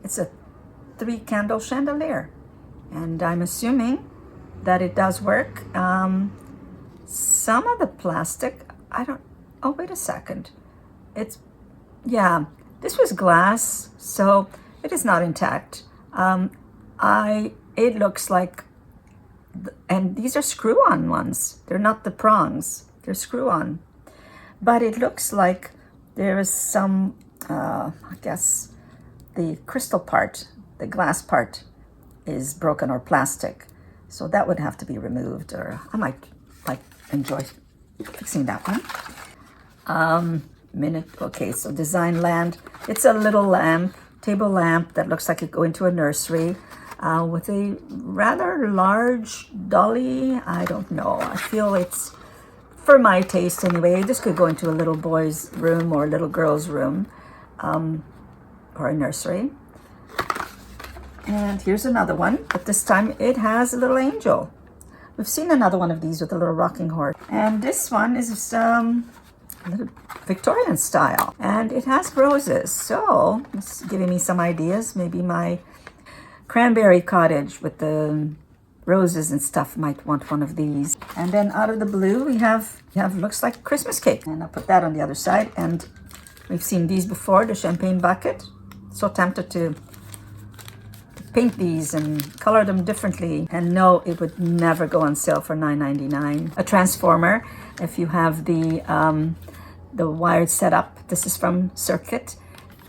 It's a 3-candle chandelier, and I'm assuming that it does work. Some of the plastic, I don't, oh, wait a second. Yeah, this was glass, so it is not intact. It looks like, and these are screw-on ones. They're not the prongs, they're screw-on. But it looks like there is some, I guess, the crystal part, the glass part is broken or plastic. So that would have to be removed, or I might enjoy fixing that one. Okay, so design land. It's a little lamp, table lamp that looks like it go into a nursery with a rather large dolly. I don't know. I feel it's, for my taste anyway, this could go into a little boy's room or a little girl's room or a nursery. And here's another one, but this time it has a little angel. We've seen another one of these with a little rocking horse. And this one is a little Victorian style. And it has roses. So it's giving me some ideas. Maybe my cranberry cottage with the roses and stuff might want one of these. And then out of the blue, we have looks like Christmas cake. And I'll put that on the other side. And we've seen these before, the champagne bucket. So tempted to paint these and color them differently. And no, it would never go on sale for $9.99. A transformer, if you have the wired setup. This is from Circuit.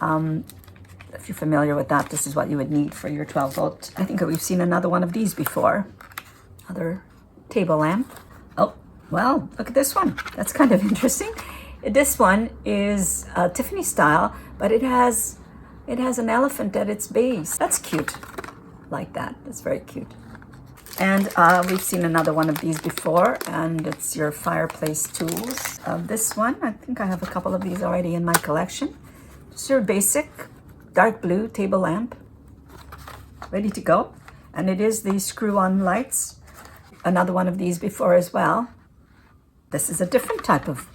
If you're familiar with that, this is what you would need for your 12 volt. I think we've seen another one of these before. Other table lamp. Oh, well, look at this one. That's kind of interesting. This one is Tiffany style, but it has an elephant at its base. That's cute. Like that. That's very cute. And we've seen another one of these before, and it's your fireplace tools. This one, I think I have a couple of these already in my collection. Just your basic dark blue table lamp, ready to go. And it is the screw-on lights. Another one of these before as well. This is a different type of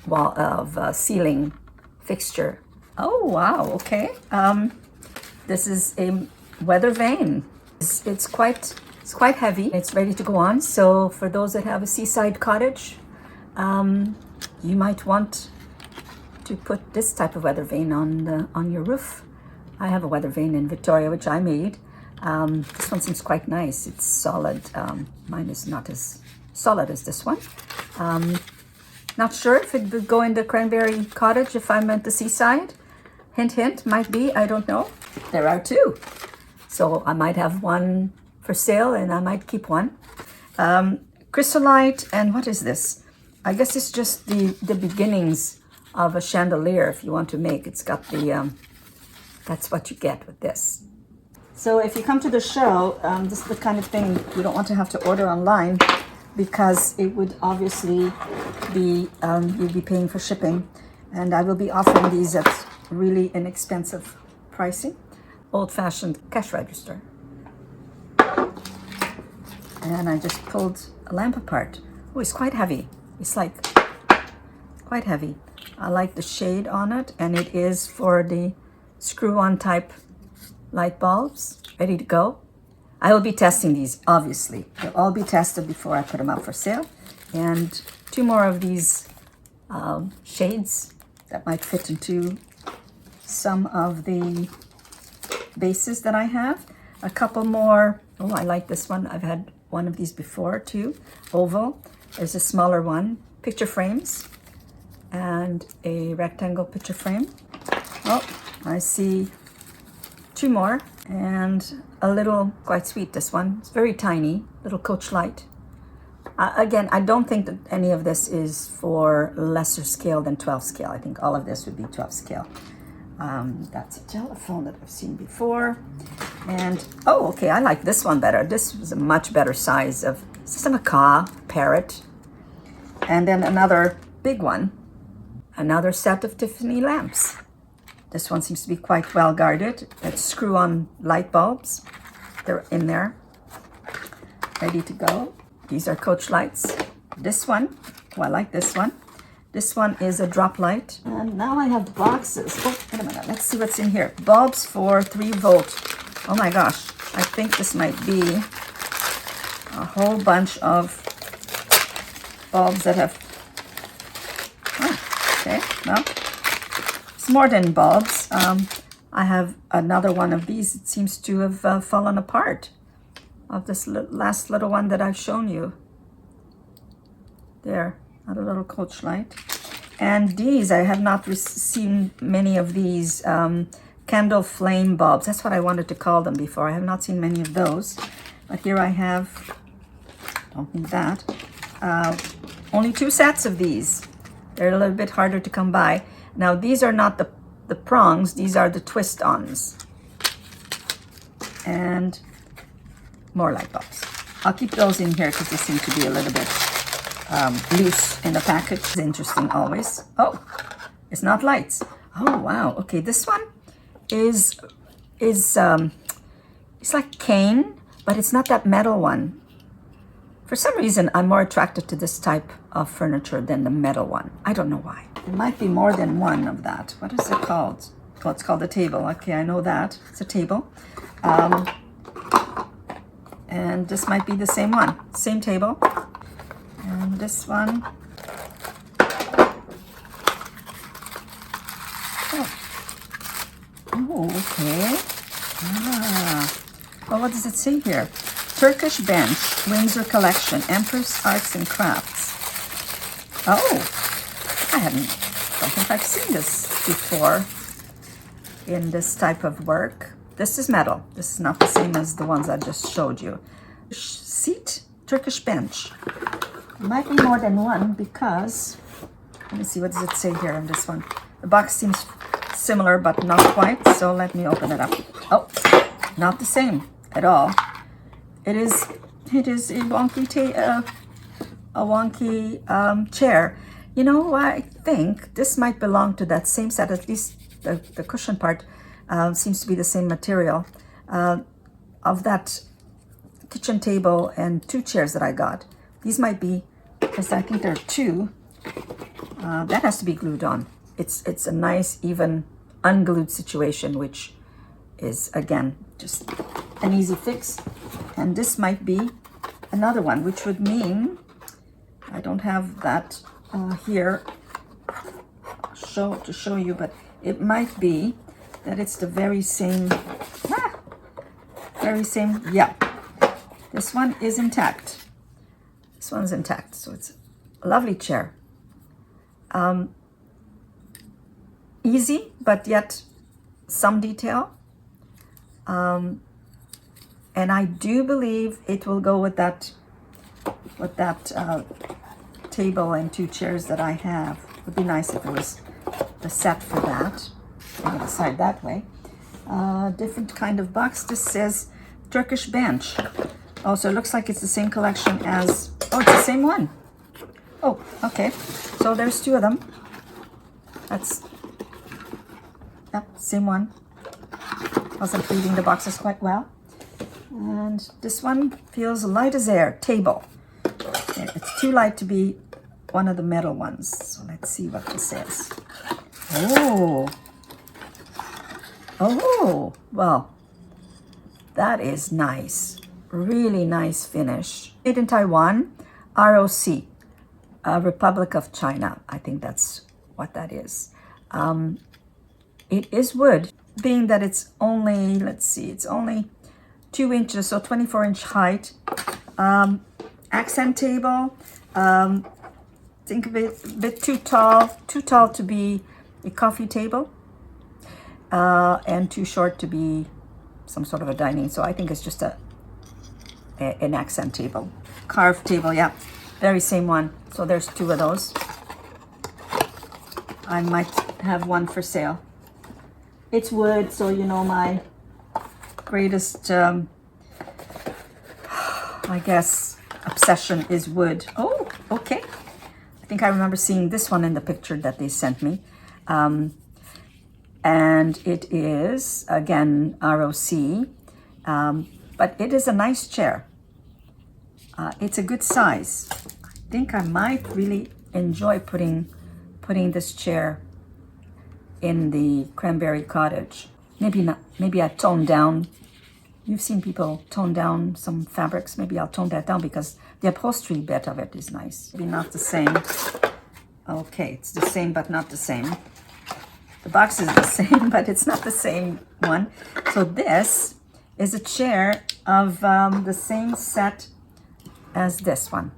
ceiling fixture. Oh, wow, okay. This is a weather vane. It's quite heavy. It's ready to go on. So for those that have a seaside cottage, you might want to put this type of weather vane on your roof. I have a weather vane in Victoria, which I made. This one seems quite nice. It's solid. Mine is not as solid as this one. Not sure if it would go in the cranberry cottage if I'm at the seaside. Hint, hint, might be. I don't know. There are two. So I might have one for sale and I might keep one. Chrysolite, and what is this? I guess it's just the beginnings of a chandelier if you want to make. It's got the, that's what you get with this. So if you come to the show, this is the kind of thing you don't want to have to order online because it would obviously be, you'd be paying for shipping. And I will be offering these at really inexpensive pricing. Old-fashioned cash register. And I just pulled a lamp apart. Oh, it's quite heavy. It's like quite heavy. I like the shade on it, and it is for the screw-on type light bulbs. Ready to go. I will be testing these, obviously. They'll all be tested before I put them up for sale. And two more of these shades that might fit into some of the bases that I have. A couple more. Oh, I like this one. I've had one of these before too. Oval. There's a smaller one. Picture frames and a rectangle picture frame. Oh, I see two more and a little, quite sweet this one. It's very tiny, little coach light. Again, I don't think that any of this is for lesser scale than 12 scale. I think all of this would be 12 scale. That's a telephone that I've seen before. And, oh, okay, I like this one better. This was a much better size of, is this a macaw, parrot? And then another big one, another set of Tiffany lamps. This one seems to be quite well guarded. It's screw-on light bulbs. They're in there, ready to go. These are coach lights. This one, oh, I like this one. This one is a drop light. And now I have boxes. Oh, wait a minute. Let's see what's in here. Bulbs for 3 volt Oh my gosh, I think this might be a whole bunch of bulbs that have, oh, okay, well, it's more than bulbs. I have another one of these. It seems to have fallen apart, of this last little one that I've shown you. There, another little coach light. And these, I have not seen many of these candle flame bulbs. That's what I wanted to call them before. I have not seen many of those. But here I have, don't need that, only 2 sets of these. They're a little bit harder to come by. Now these are not the prongs, these are the twist-ons. And more light bulbs. I'll keep those in here because they seem to be a little bit loose in the package. It's interesting always. Oh, it's not lights. Oh wow. Okay, this one is it's like cane, but it's not that metal one. For some reason, I'm more attracted to this type of furniture than the metal one. I don't know why. There might be more than one of that. What is it called? Oh, it's called a table. Okay, I know that. It's a table. And this might be the same one. Same table. And this one. Oh, okay. Well, what does it say here? Turkish bench, Windsor collection, Empress Arts and Crafts. Oh, don't think I've seen this before in this type of work. This is metal. This is not the same as the ones I just showed you. Seat, Turkish bench. There might be more than one because, let me see, what does it say here on this one? The box seems similar, but not quite. So let me open it up. Oh, not the same at all. It is a wonky chair. You know, I think this might belong to that same set. At least the cushion part seems to be the same material of that kitchen table and 2 chairs that I got. These might be, because I think there are 2. That has to be glued on. It's a nice, even unglued situation, which is, again, just an easy fix. And this might be another one, which would mean, I don't have that here to show you, but it might be that it's the very same, yeah. This one is intact. This one's intact, so it's a lovely chair. Easy, but yet some detail. And I do believe it will go with that table and 2 chairs that I have. It would be nice if it was the set for that. I'm going to side that way. Different kind of box. This says Turkish bench. Oh, so it looks like it's the same collection as, oh, it's the same one. Oh, okay. So there's 2 of them. That's, yep, same one. Wasn't reading the boxes quite well. And this one feels light as air. Table. Okay, it's too light to be one of the metal ones. So let's see what this says. Oh. Oh, well, that is nice. Really nice finish. Made in Taiwan, ROC, Republic of China. I think that's what that is. It is wood, being that it's only, let's see, it's only 2 inches, so 24-inch height. Accent table, think of it a bit too tall to be a coffee table, and too short to be some sort of a dining. So I think it's just an accent table. Carved table, yeah, very same one. So there's 2 of those. I might have one for sale. It's wood, so you know my greatest, I guess, obsession is wood. Oh, okay. I think I remember seeing this one in the picture that they sent me. And it is, again, ROC, but it is a nice chair. It's a good size. I think I might really enjoy putting this chair in the Cranberry Cottage. Maybe not. Maybe I tone down You've seen people tone down some fabrics. Maybe I'll tone that down because the upholstery bit of it is nice. Maybe not the same. Okay, it's the same but not the same. The box is the same, but it's not the same one. So this is a chair of the same set as this one.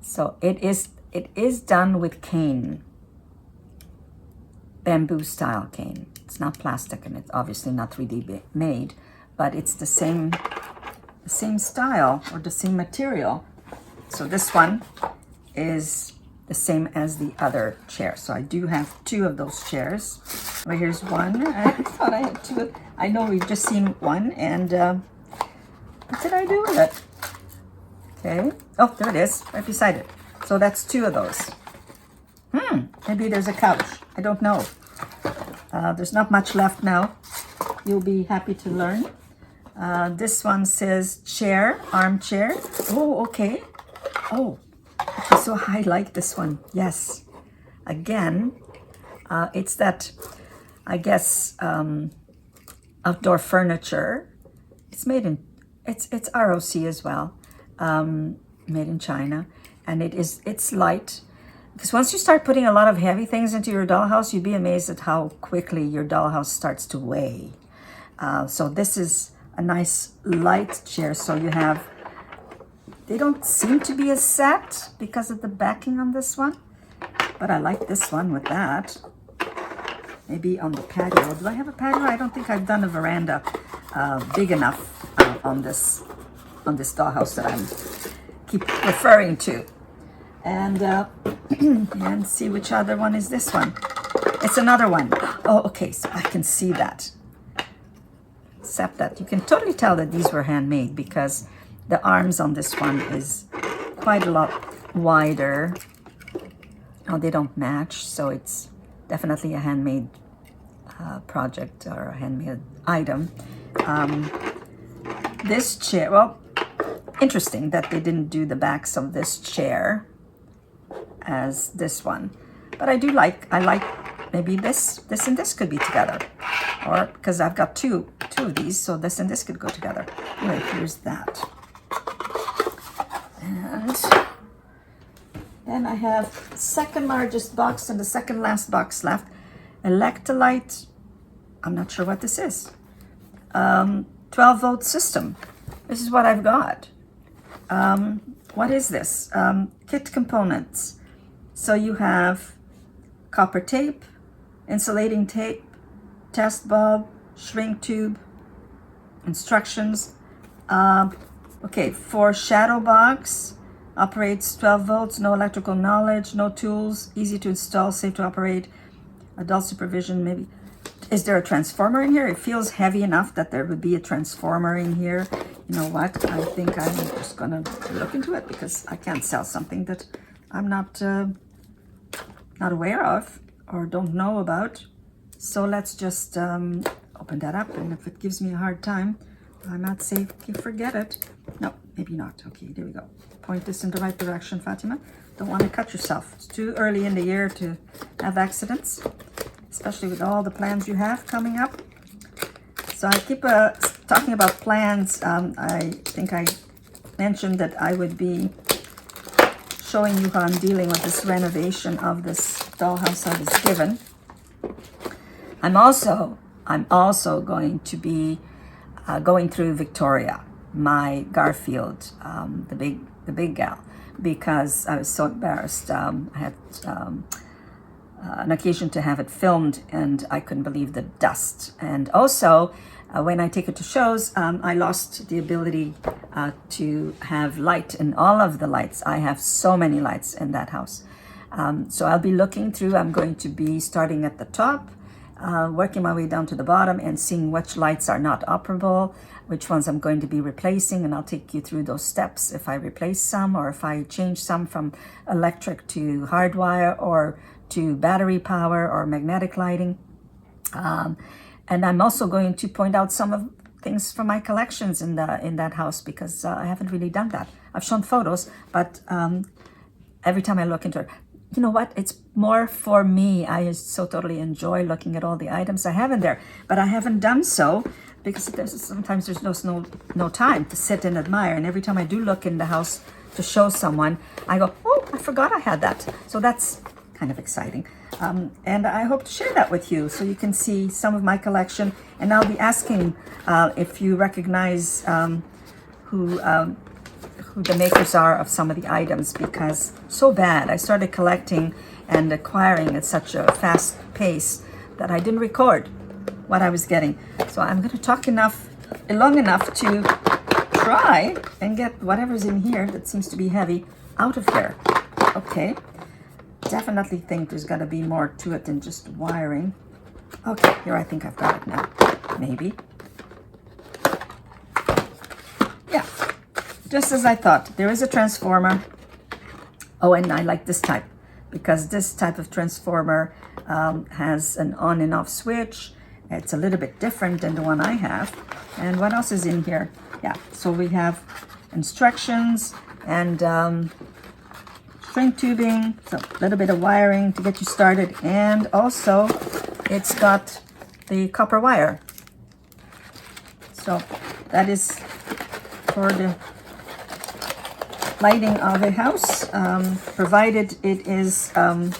So it is done with cane, bamboo style cane. It's not plastic, and it's obviously not 3D made, but it's the same style or the same material. So this one is the same as the other chair. So I do have two of those chairs. Well, here's one. I thought I had two. I know we've just seen one, and what did I do with it? Okay. Oh, there it is, right beside it. So that's two of those. Maybe there's a couch. I don't know. There's not much left now. You'll be happy to learn. This one says chair, armchair. Oh, okay. Oh, okay, so I like this one. Yes. Again, it's that, I guess, outdoor furniture. It's made in, it's ROC as well. Made in China, and it's light, because once you start putting a lot of heavy things into your dollhouse, you'd be amazed at how quickly your dollhouse starts to weigh. So this is a nice light chair. So you have, they don't seem to be a set because of the backing on this one, but I like this one with that. Maybe on the patio. Do I have a patio? I don't think I've done a veranda big enough on this dollhouse that I'm keep referring to. And and see which other one is this one. It's another one. Oh, okay, so I can see that. Except that you can totally tell that these were handmade, because the arms on this one is quite a lot wider. Oh, they don't match, so it's definitely a handmade project or a handmade item. This chair, well, interesting that they didn't do the backs of this chair as this one, but I like maybe this and this could be together, or because I've got two of these, so this and this could go together. Anyway, here's that, and then I have second largest box and the second last box left. Electrolyte. I'm not sure what this is. 12-volt system. This is what I've got. What is this? Kit components. So you have copper tape, insulating tape, test bulb, shrink tube, instructions. Okay, for shadow box, operates 12 volts, no electrical knowledge, no tools, easy to install, safe to operate, adult supervision, maybe. Is there a transformer in here? It feels heavy enough that there would be a transformer in here. You know what? I think I'm just gonna look into it, because I can't sell something that I'm not aware of or don't know about. So let's just open that up, and if it gives me a hard time, I might say, okay, forget it. No, maybe not. Okay, there we go. Point this in the right direction, Fatima. Don't want to cut yourself. It's too early in the year to have accidents, especially with all the plans you have coming up. So I keep talking about plans. I think I mentioned that I would be showing you how I'm dealing with this renovation of this dollhouse I was given. I'm also going to be going through Victoria, my Garfield, the big gal, because I was so embarrassed. I had an occasion to have it filmed, and I couldn't believe the dust. And also, when I take it to shows, I lost the ability to have light in all of the lights. I have so many lights in that house. So I'll be looking through. I'm going to be starting at the top, working my way down to the bottom and seeing which lights are not operable, which ones I'm going to be replacing, and I'll take you through those steps if I replace some, or if I change some from electric to hardwire, or to battery power, or magnetic lighting. And I'm also going to point out some of things from my collections in that house, because I haven't really done that. I've shown photos, but every time I look into it, you know what? It's more for me. I so totally enjoy looking at all the items I have in there, but I haven't done so because sometimes there's no time to sit and admire. And every time I do look in the house to show someone, I go, oh, I forgot I had that. So that's kind of exciting. And I hope to share that with you so you can see some of my collection. And I'll be asking if you recognize who the makers are of some of the items, because so bad. I started collecting and acquiring at such a fast pace that I didn't record what I was getting. So I'm going to talk long enough to try and get whatever's in here that seems to be heavy out of here. Okay. Definitely think there's got to be more to it than just wiring. Okay, here I think I've got it now. Maybe. Yeah. Just as I thought, there is a transformer. Oh, and I like this type because this type of transformer has an on and off switch. It's a little bit different than the one I have. And what else is in here? Yeah, so we have instructions and string tubing, so a little bit of wiring to get you started. And also it's got the copper wire. So that is for the lighting of a house, provided it is, and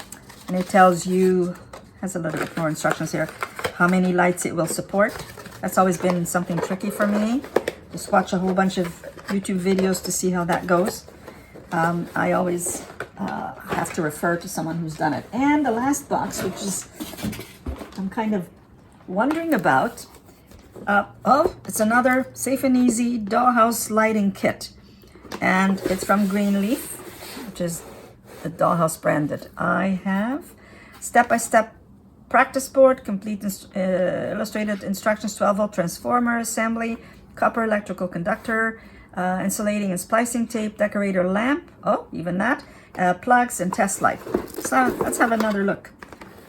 it tells you, has a little bit more instructions here, how many lights it will support. That's always been something tricky for me. Just watch a whole bunch of YouTube videos to see how that goes. I always have to refer to someone who's done it. And the last box, which is, I'm kind of wondering about, oh, it's another Safe and Easy Dollhouse lighting kit. And it's from Greenleaf, which is the Dollhouse brand that I have. Step-by-step practice board, complete illustrated instructions, 12-volt transformer assembly, copper electrical conductor, insulating and splicing tape, decorator lamp, oh, even that, plugs and test light. So let's have another look.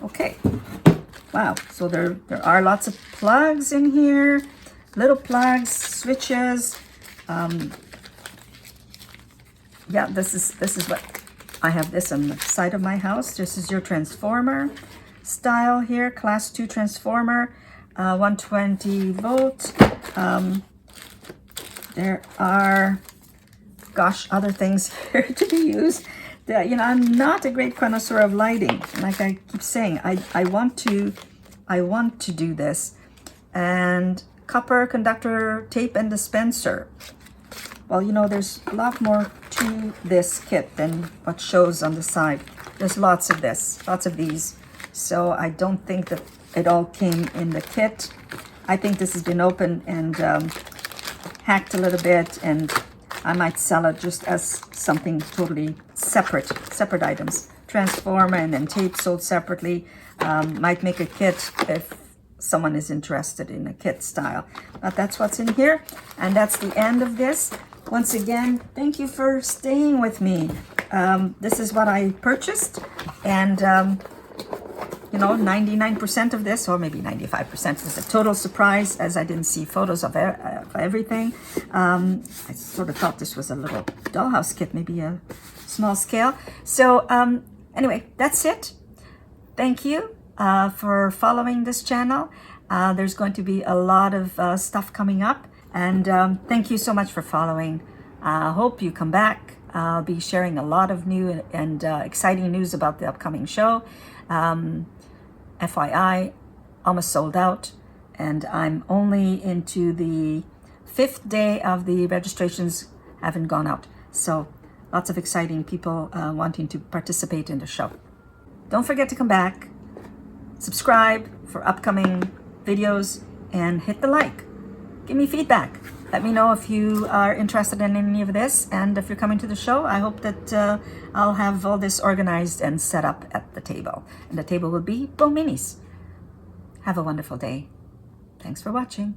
Okay, wow, so there are lots of plugs in here, little plugs, switches. Yeah, this is what I have. This on the side of my house. This is your transformer style here, class 2 transformer, 120 volt. There are, gosh, other things here to be used. You know, I'm not a great connoisseur of lighting. Like I keep saying, I want to do this. And copper conductor tape and dispenser. Well, you know, there's a lot more to this kit than what shows on the side. There's lots of these. So I don't think that it all came in the kit. I think this has been opened and hacked a little bit, and I might sell it just as something totally separate items. Transformer and then tape sold separately. Might make a kit if someone is interested in a kit style. But that's what's in here, and that's the end of this. Once again, thank you for staying with me. This is what I purchased, and you know, 99% of this, or maybe 95%, is a total surprise, as I didn't see photos of everything. I sort of thought this was a little dollhouse kit, maybe a small scale. So anyway, that's it. Thank you for following this channel. There's going to be a lot of stuff coming up, and thank you so much for following. Hope you come back. I'll be sharing a lot of new and exciting news about the upcoming show. FYI, almost sold out, and I'm only into the 5th day of the registrations haven't gone out. So lots of exciting people wanting to participate in the show. Don't forget to come back, subscribe for upcoming videos, and hit the like. Give me feedback. Let me know if you are interested in any of this, and if you're coming to the show, I hope that I'll have all this organized and set up at the table. And the table will be Bo Minis. Have a wonderful day. Thanks for watching.